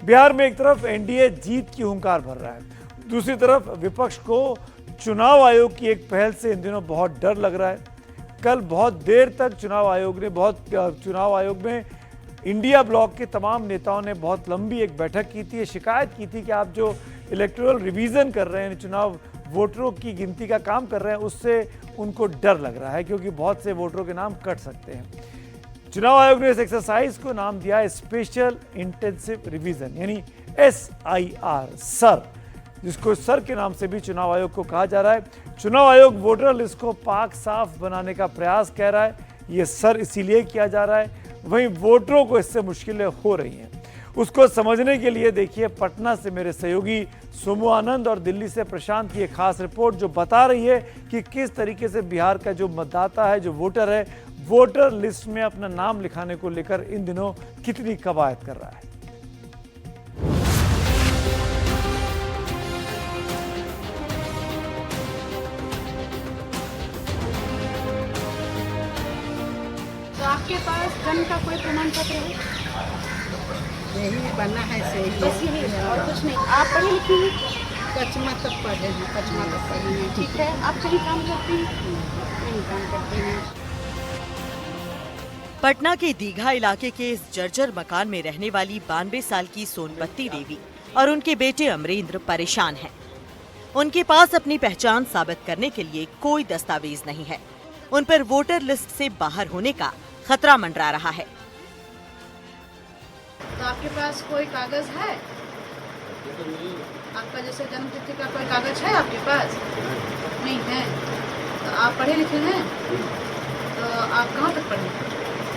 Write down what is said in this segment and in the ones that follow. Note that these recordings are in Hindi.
बिहार में एक तरफ एनडीए जीत की हुंकार भर रहा है, दूसरी तरफ विपक्ष को चुनाव आयोग की एक पहल से इन दिनों बहुत डर लग रहा है। कल बहुत देर तक चुनाव आयोग में इंडिया ब्लॉक के तमाम नेताओं ने बहुत लंबी एक बैठक की थी, शिकायत की थी कि आप जो इलेक्टोरल रिवीजन कर रहे हैं, चुनाव वोटरों की गिनती का काम कर रहे हैं, उससे उनको डर लग रहा है क्योंकि बहुत से वोटरों के नाम कट सकते हैं। चुनाव आयोग ने इस एक्सरसाइज को नाम दिया है स्पेशल इंटेंसिव रिवीजन, यानी SIR, सर, जिसको सर के नाम से भी चुनाव आयोग को कहा जा रहा है। चुनाव आयोग वोटर लिस्ट को पाक साफ बनाने का प्रयास कर रहा है, ये सर इसीलिए किया जा रहा है, वहीं वोटरों को इससे मुश्किलें हो रही हैं। उसको समझने के लिए देखिए पटना से मेरे सहयोगी सोमू आनंद और दिल्ली से प्रशांत की एक खास रिपोर्ट जो बता रही है कि किस तरीके से बिहार का जो मतदाता है, जो वोटर है, वोटर लिस्ट में अपना नाम लिखाने को लेकर इन दिनों कितनी कवायद कर रहा है। तो आपके पास जन्म का कोई प्रमाण पत्र है? यही बना है सही बस यही और कुछ नहीं। आप पढ़े लिखे हैं? कचमा तक पढ़े हैं, कचमा तक पढ़े हैं। ठीक है। आप कहीं काम करते हैं? नहीं काम करते हैं। पटना के दीघा इलाके के इस जर्जर मकान में रहने वाली 92 साल की सोनपत्ती देवी और उनके बेटे अमरेंद्र परेशान हैं। उनके पास अपनी पहचान साबित करने के लिए कोई दस्तावेज नहीं है। उन पर वोटर लिस्ट से बाहर होने का खतरा मंडरा रहा है। तो आपके पास कोई कागज है? आपका जैसे जन्म तिथि का कोई कागज है आपके पास? नहीं है। तो आप पढ़े लिखे हैं? तो आप कहाँ तक पढ़े?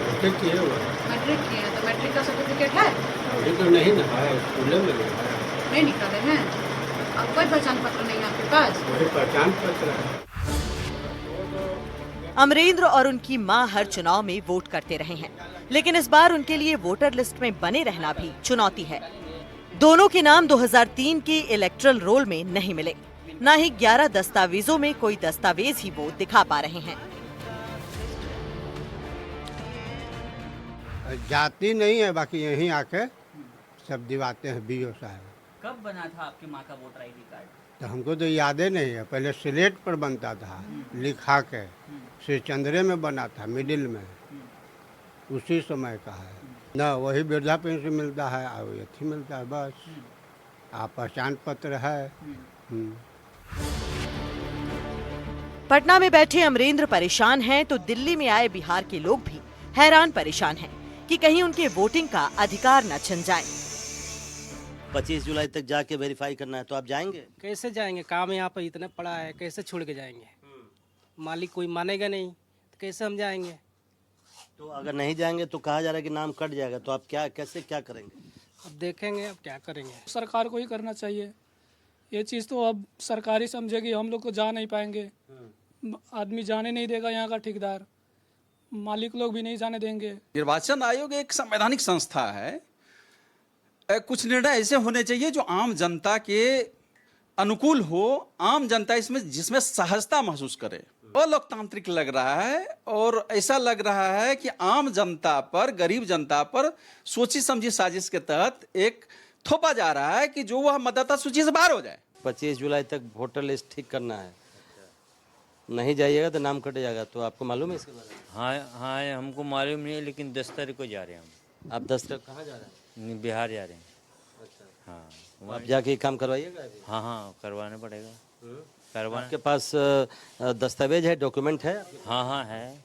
मैट्रिक किए हुए। मैट्रिक किए हैं। तो मैट्रिक का सर्टिफिकेट है? अभी तो नहीं ना है, स्कूल में नहीं निकाले हैं। अब कोई पहचान पत्र नहीं है आपके पास? वही पहचान पत्र है। अमरेंद्र और उनकी मां हर चुनाव में वोट करते रहे हैं, लेकिन इस बार उनके लिए वोटर लिस्ट में बने रहना भी चुनौती है। दोनों के नाम 2003 के इलेक्टरल रोल में नहीं मिले, न ही 11 दस्तावेजों में कोई दस्तावेज ही वो दिखा पा रहे हैं। जाती नहीं है, बाकी यहीं आके सब दिवाते हैं BO साहब। कब बना था आपके माँ का वोटर ID कार्ड? तो हमको तो याद ही नहीं है, पहले स्लेट पर बनता था, लिखा के श्री चंद्रे में बना था, मिडिल में, उसी समय का है ना। वही वृद्धा पेंशन मिलता है और अथी मिलता है, बस। आप पहचान पत्र है। पटना में बैठे अमरेंद्र परेशान हैं तो दिल्ली में आए बिहार के लोग भी हैरान परेशान हैं कि कहीं उनके वोटिंग का अधिकार न छिन जाए। 25 जुलाई तक जाके वेरीफाई करना है, तो आप जाएंगे? कैसे जाएंगे? काम यहाँ पर इतना पड़ा है, कैसे छोड़ के जाएंगे? मालिक कोई मानेगा नहीं तो कैसे हम जाएंगे? तो अगर नहीं जाएंगे तो कहा जा रहा है कि नाम कट जाएगा, तो आप क्या करेंगे? अब देखेंगे अब क्या करेंगे। सरकार को ही करना चाहिए ये चीज़। तो अब सरकार ही समझेगी, हम लोग को जा नहीं पाएंगे। आदमी जाने नहीं देगा, यहाँ का ठेकेदार, मालिक लोग भी नहीं जाने देंगे। निर्वाचन आयोग एक संवैधानिक संस्था है। कुछ निर्णय ऐसे होने चाहिए जो आम जनता के अनुकूल हो, आम जनता इसमें जिसमें सहजता महसूस करे। अलोकतांत्रिक लग रहा है और ऐसा लग रहा है कि आम जनता पर, गरीब जनता पर सोची समझी साजिश के तहत एक थोपा जा रहा है कि जो वह मतदाता सूची से बाहर हो जाए। 25 जुलाई तक वोटर लिस्ट ठीक करना है, नहीं जाइएगा तो नाम कट जाएगा। तो आपको मालूम है इसके बारे में? हाँ हमको मालूम नहीं है, लेकिन 10 तारीख को जा रहे हैं हम। आप 10 तारीख कहाँ जा रहे हैं? बिहार जा रहे हैं। अच्छा। हाँ आप जाके काम करवाइएगा? हाँ करवाना पड़ेगा। आपके पास दस्तावेज है, डॉक्यूमेंट है? हाँ है।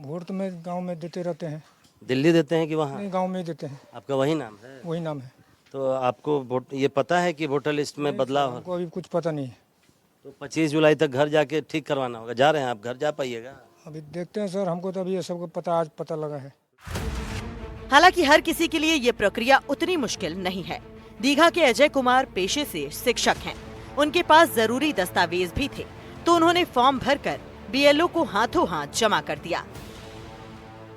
वोट तो मैं गाँव में देते रहते हैं। दिल्ली देते हैं कि वहाँ? नहीं, गाँव में ही देते हैं। आपका वही नाम है? वही नाम है। तो आपको वोट ये पता है कि वोटर लिस्ट में बदलाव हो? हमको अभी कुछ पता नहीं है। तो 25 जुलाई तक घर जाके ठीक करवाना होगा। जा रहे हैं आप? घर जा पाइएगा? अभी देखते हैं सर, हमको तो अभी ये सबको पता, आज पता लगा है। हालांकि हर किसी के लिए ये प्रक्रिया उतनी मुश्किल नहीं है। दीघा के अजय कुमार पेशे से शिक्षक हैं। उनके पास जरूरी दस्तावेज भी थे, तो उन्होंने फॉर्म भरकर BLO को हाथों हाथ जमा कर दिया।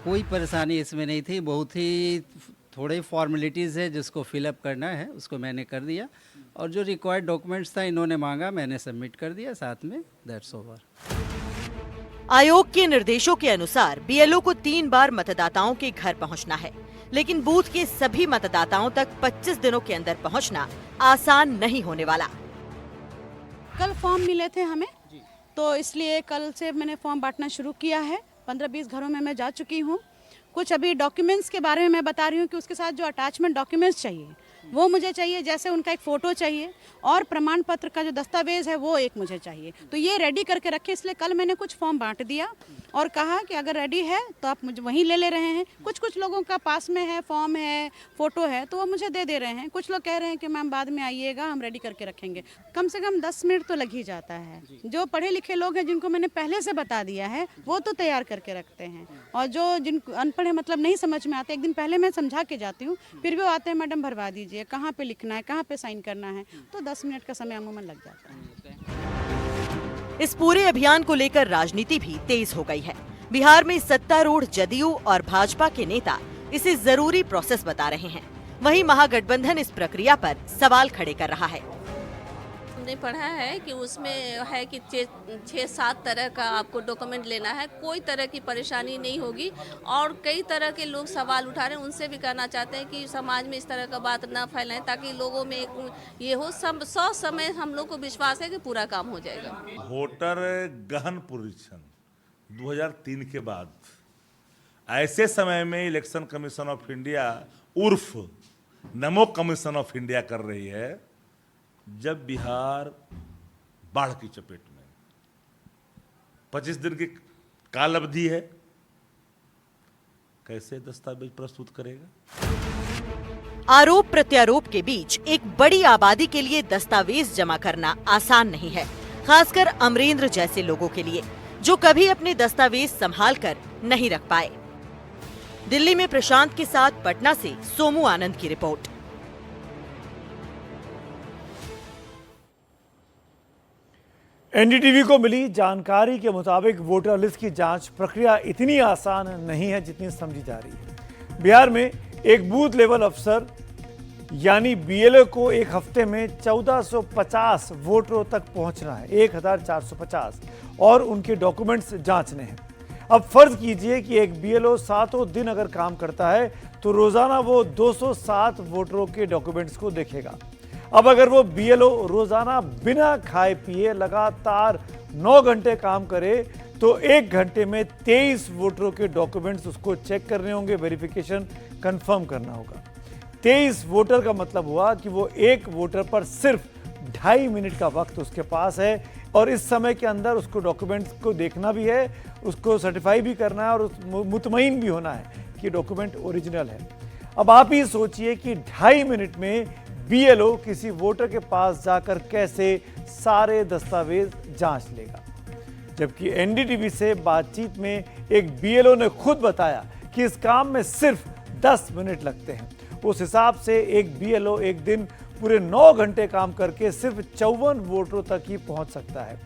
कोई परेशानी इसमें नहीं थी, बहुत ही थोड़े फॉर्मेलिटीज़ है जिसको फिलअप करना है, उसको मैंने कर दिया और जो रिक्वायर्ड डॉक्यूमेंट्स था इन्होंने मांगा, मैंने सबमिट कर दिया, साथ में दैट्स ओवर। आयोग के निर्देशों के अनुसार BLO को 3 बार मतदाताओं के घर पहुंचना है। लेकिन बूथ के सभी मतदाताओं तक 25 दिनों के अंदर पहुंचना आसान नहीं होने वाला। कल फॉर्म मिले थे हमें, तो इसलिए कल से मैंने फॉर्म बांटना शुरू किया है। 15-20 घरों में मैं जा चुकी हूँ। कुछ अभी डॉक्यूमेंट्स के बारे में मैं बता रही हूँ कि उसके साथ जो अटैचमेंट डॉक्यूमेंट्स चाहिए वो मुझे चाहिए, जैसे उनका एक फ़ोटो चाहिए और प्रमाण पत्र का जो दस्तावेज़ है वो एक मुझे चाहिए। तो ये रेडी करके रखे, इसलिए कल मैंने कुछ फॉर्म बांट दिया और कहा कि अगर रेडी है तो आप मुझे वहीं ले रहे हैं। कुछ लोगों का पास में है, फॉर्म है, फ़ोटो है, तो वो मुझे दे रहे हैं। कुछ लोग कह रहे हैं कि मैम बाद में आइएगा, हम रेडी करके रखेंगे। कम से कम 10 मिनट तो लग ही जाता है। जो पढ़े लिखे लोग हैं जिनको मैंने पहले से बता दिया है वो तो तैयार करके रखते हैं, और जो जिन अनपढ़ है, मतलब नहीं समझ में आते, एक दिन पहले मैं समझा के जाती हूँ, फिर भी वो आते हैं, मैडम भरवा दीजिए, कहाँ पे लिखना है, कहाँ पे साइन करना है, तो 10 मिनट का समय अमूमन लग जाता है। इस पूरे अभियान को लेकर राजनीति भी तेज हो गई है। बिहार में सत्तारूढ़ जदयू और भाजपा के नेता इसे जरूरी प्रोसेस बता रहे हैं। वहीं महागठबंधन इस प्रक्रिया पर सवाल खड़े कर रहा है। हमने पढ़ा है कि उसमें है कि 6-7 तरह का आपको डॉक्यूमेंट लेना है, कोई तरह की परेशानी नहीं होगी। और कई तरह के लोग सवाल उठा रहे हैं, उनसे भी कहना चाहते हैं कि समाज में इस तरह का बात ना फैलाएं, ताकि लोगों में एक ये हो। सब 100 समय हम लोग को विश्वास है कि पूरा काम हो जाएगा। वोटर गहन परीक्षण 2003 के बाद ऐसे समय में इलेक्शन कमीशन ऑफ इंडिया उर्फ नमो कमीशन ऑफ इंडिया कर रही है जब बिहार बाढ़ की चपेट में। 25 दिन की काल अवधि है, कैसे दस्तावेज प्रस्तुत करेगा? आरोप प्रत्यारोप के बीच एक बड़ी आबादी के लिए दस्तावेज जमा करना आसान नहीं है, खासकर अमरेंद्र जैसे लोगों के लिए जो कभी अपने दस्तावेज संभाल कर नहीं रख पाए। दिल्ली में प्रशांत के साथ पटना से सोमू आनंद की रिपोर्ट। एनडीटीवी को मिली जानकारी के मुताबिक वोटर लिस्ट की जांच प्रक्रिया इतनी आसान नहीं है जितनी समझी जा रही है। बिहार में एक बूथ लेवल अफसर यानी बीएलओ को एक हफ्ते में 1450 वोटरों तक पहुंचना है, 1450, और उनके डॉक्यूमेंट्स जांचने हैं। अब फर्ज कीजिए कि एक बीएलओ 7 दिन अगर काम करता है तो रोजाना वो 207 वोटरों के डॉक्यूमेंट्स को देखेगा। अब अगर वो बीएलओ रोजाना बिना खाए पिए लगातार 9 घंटे काम करे तो 1 घंटे में 23 वोटरों के डॉक्यूमेंट्स उसको चेक करने होंगे, वेरिफिकेशन कंफर्म करना होगा। 23 वोटर का मतलब हुआ कि वो एक वोटर पर सिर्फ 2.5 मिनट का वक्त उसके पास है, और इस समय के अंदर उसको डॉक्यूमेंट्स को देखना भी है, उसको सर्टिफाई भी करना है और मुतमईन भी होना है कि डॉक्यूमेंट ओरिजिनल है। अब आप ही सोचिए कि 2.5 मिनट में बीएलओ किसी वोटर के पास जाकर कैसे सारे दस्तावेज जांच लेगा, जबकि एनडीटीवी से बातचीत में एक बीएलओ ने खुद बताया कि इस काम में सिर्फ 10 मिनट लगते हैं। उस हिसाब से एक बीएलओ एक दिन पूरे 9 घंटे काम करके सिर्फ 54 वोटरों तक ही पहुंच सकता है।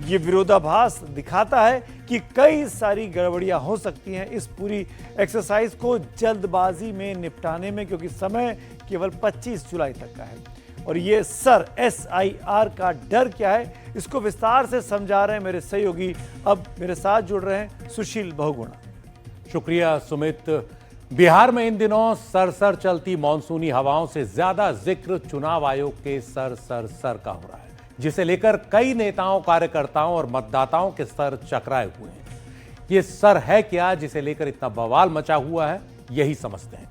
ये विरोधाभास दिखाता है कि कई सारी गड़बड़ियां हो सकती हैं इस पूरी एक्सरसाइज को जल्दबाजी में निपटाने में, क्योंकि समय केवल 25 जुलाई तक का है। और ये SIR का डर क्या है, इसको विस्तार से समझा रहे हैं मेरे सहयोगी। अब मेरे साथ जुड़ रहे हैं सुशील बहुगुणा। शुक्रिया सुमित। बिहार में इन दिनों सरसर चलती मानसूनी हवाओं से ज्यादा जिक्र चुनाव आयोग के सर का हो रहा है, जिसे लेकर कई नेताओं, कार्यकर्ताओं और मतदाताओं के सर चकराए हुए हैं। ये सर है क्या जिसे लेकर इतना बवाल मचा हुआ है, यही समझते हैं।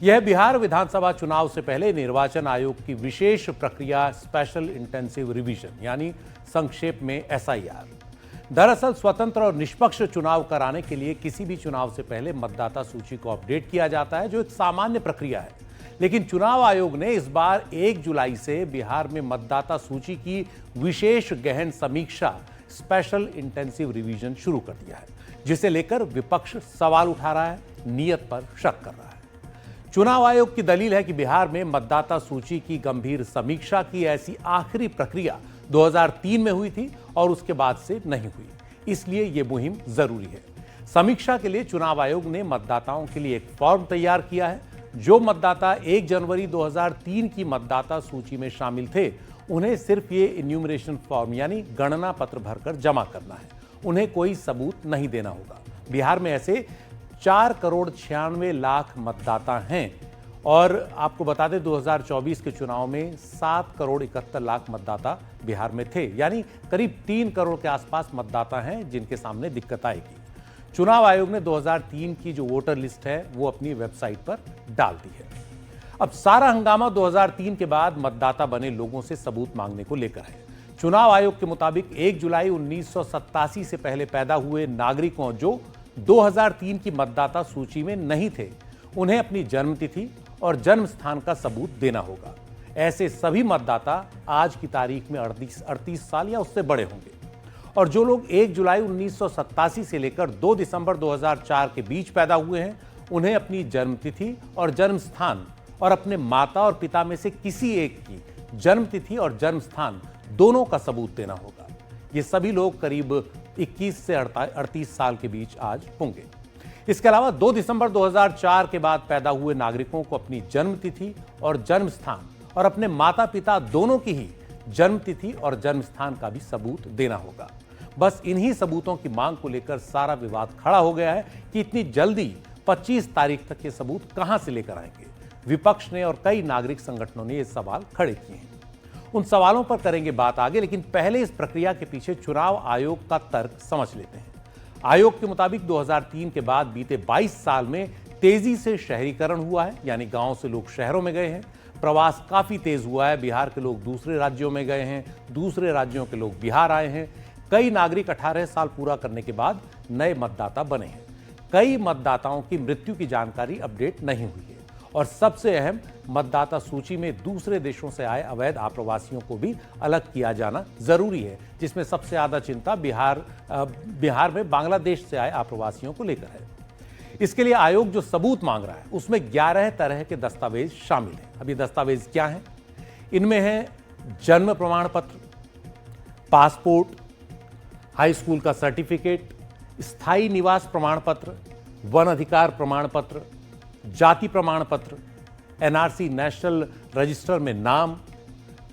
यह बिहार विधानसभा चुनाव से पहले निर्वाचन आयोग की विशेष प्रक्रिया स्पेशल इंटेंसिव रिवीजन यानी संक्षेप में SIR। दरअसल स्वतंत्र और निष्पक्ष चुनाव कराने के लिए किसी भी चुनाव से पहले मतदाता सूची को अपडेट किया जाता है, जो एक सामान्य प्रक्रिया है। लेकिन चुनाव आयोग ने इस बार 1 जुलाई से बिहार में मतदाता सूची की विशेष गहन समीक्षा स्पेशल इंटेंसिव रिवीजन शुरू कर दिया है, जिसे लेकर विपक्ष सवाल उठा रहा है, नियत पर शक कर रहा है। चुनाव आयोग की दलील है कि बिहार में मतदाता सूची की गंभीर समीक्षा की ऐसी आखिरी प्रक्रिया 2003 में हुई थी और उसके बाद से नहीं हुई, इसलिए यह मुहिम जरूरी है। समीक्षा के लिए चुनाव आयोग ने मतदाताओं के लिए एक फॉर्म तैयार किया है। जो मतदाता 1 जनवरी 2003 की मतदाता सूची में शामिल थे, उन्हें सिर्फ ये इन्यूमरेशन फॉर्म यानी गणना पत्र भरकर जमा करना है, उन्हें कोई सबूत नहीं देना होगा। बिहार में ऐसे 4,96,00,000 मतदाता हैं और आपको बता दें 2024 के चुनाव में 7,71,00,000 मतदाता बिहार में थे, यानी करीब 3 करोड़ के आसपास मतदाता हैं जिनके सामने दिक्कत आएगी। चुनाव आयोग ने 2003 की जो वोटर लिस्ट है वो अपनी वेबसाइट पर डाल दी है। अब सारा हंगामा 2003 के बाद मतदाता बने लोगों से सबूत मांगने को लेकर है। चुनाव आयोग के मुताबिक 1 जुलाई 1987 से पहले पैदा हुए नागरिकों जो 2003 की मतदाता सूची में नहीं थे, उन्हें अपनी जन्मतिथि और जन्म स्थान का सबूत देना होगा। ऐसे सभी मतदाता आज की तारीख में 38 साल या उससे बड़े होंगे और जो लोग 1 जुलाई 1987 से लेकर 2 दिसंबर 2004 के बीच पैदा हुए हैं, उन्हें अपनी जन्मतिथि और जन्म स्थान और अपने माता और पिता में से किसी एक की जन्मतिथि और जन्म स्थान दोनों का सबूत देना होगा। ये सभी लोग करीब 21 से 38 साल के बीच आज होंगे। इसके अलावा 2 दिसंबर 2004 के बाद पैदा हुए नागरिकों को अपनी जन्मतिथि और जन्म स्थान और अपने माता पिता दोनों की ही जन्मतिथि और जन्म स्थान का भी सबूत देना होगा। बस इन्हीं सबूतों की मांग को लेकर सारा विवाद खड़ा हो गया है कि इतनी जल्दी 25 तारीख तक ये सबूत कहां से लेकर आएंगे। विपक्ष ने और कई नागरिक संगठनों ने ये सवाल खड़े किए हैं। उन सवालों पर करेंगे बात आगे, लेकिन पहले इस प्रक्रिया के पीछे चुनाव आयोग का तर्क समझ लेते हैं। आयोग के मुताबिक 2003 के बाद बीते 22 साल में तेजी से शहरीकरण हुआ है, यानी गांव से लोग शहरों में गए हैं। प्रवास काफी तेज हुआ है, बिहार के लोग दूसरे राज्यों में गए हैं, दूसरे राज्यों के लोग बिहार आए हैं। कई नागरिक 18 साल पूरा करने के बाद नए मतदाता बने हैं। कई मतदाताओं की मृत्यु की जानकारी अपडेट नहीं हुई है और सबसे अहम, मतदाता सूची में दूसरे देशों से आए अवैध आप्रवासियों को भी अलग किया जाना जरूरी है, जिसमें सबसे ज्यादा चिंता बिहार में बांग्लादेश से आए आप्रवासियों को लेकर है। इसके लिए आयोग जो सबूत मांग रहा है उसमें 11 तरह के दस्तावेज शामिल हैं। अब ये दस्तावेज क्या हैं? इनमें है जन्म प्रमाण पत्र, पासपोर्ट, हाई स्कूल का सर्टिफिकेट, स्थायी निवास प्रमाण पत्र, वन अधिकार प्रमाण पत्र, जाति प्रमाण पत्र, एनआरसी नेशनल रजिस्टर में नाम,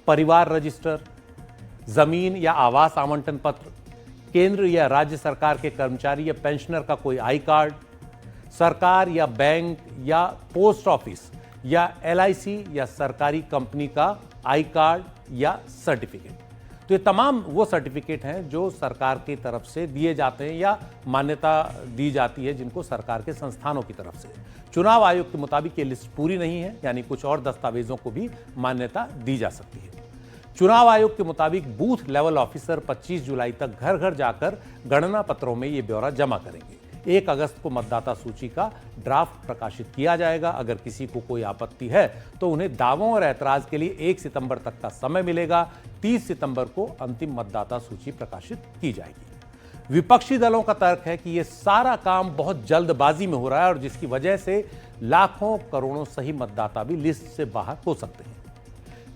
परिवार रजिस्टर, जमीन या आवास आवंटन पत्र, केंद्र या राज्य सरकार के कर्मचारी या पेंशनर का कोई आई कार्ड, सरकार या बैंक या पोस्ट ऑफिस या एलआईसी या सरकारी कंपनी का आई कार्ड या सर्टिफिकेट। तो ये तमाम वो सर्टिफिकेट हैं जो सरकार की तरफ से दिए जाते हैं या मान्यता दी जाती है जिनको सरकार के संस्थानों की तरफ से। चुनाव आयोग के मुताबिक ये लिस्ट पूरी नहीं है, यानी कुछ और दस्तावेजों को भी मान्यता दी जा सकती है। चुनाव आयोग के मुताबिक बूथ लेवल ऑफिसर 25 जुलाई तक घर घर जाकर गणना पत्रों में ये ब्यौरा जमा करेंगे। 1 अगस्त को मतदाता सूची का ड्राफ्ट प्रकाशित किया जाएगा। अगर किसी को कोई आपत्ति है तो उन्हें दावों और ऐतराज के लिए 1 सितंबर तक का समय मिलेगा। 30 सितंबर को अंतिम मतदाता सूची प्रकाशित की जाएगी। विपक्षी दलों का तर्क है कि यह सारा काम बहुत जल्दबाजी में हो रहा है और जिसकी वजह से लाखों करोड़ों सही मतदाता भी लिस्ट से बाहर हो सकते हैं।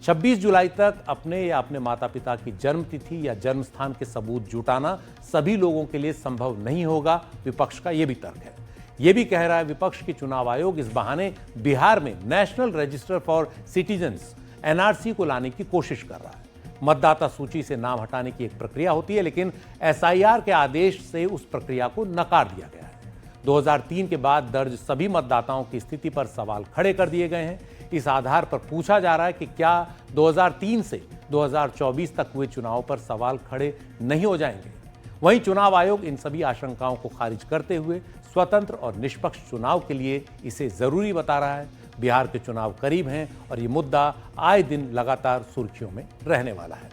26 जुलाई तक अपने या अपने माता पिता की जन्मतिथि या जन्म स्थान के सबूत जुटाना सभी लोगों के लिए संभव नहीं होगा। विपक्ष का यह भी तर्क है। यह भी कह रहा है विपक्ष की चुनाव आयोग इस बहाने बिहार में national register for citizens NRC को लाने की कोशिश कर रहा है। मतदाता सूची से नाम हटाने की एक प्रक्रिया होती है, लेकिन एसआईआर के आदेश से उस प्रक्रिया को नकार दिया गया है। 2003 के बाद दर्ज सभी मतदाताओं की स्थिति पर सवाल खड़े कर दिए गए हैं। इस आधार पर पूछा जा रहा है कि क्या 2003 से 2024 तक हुए चुनाव पर सवाल खड़े नहीं हो जाएंगे। वहीं चुनाव आयोग इन सभी आशंकाओं को खारिज करते हुए स्वतंत्र और निष्पक्ष चुनाव के लिए इसे जरूरी बता रहा है। बिहार के चुनाव करीब हैं और ये मुद्दा आए दिन लगातार सुर्खियों में रहने वाला है।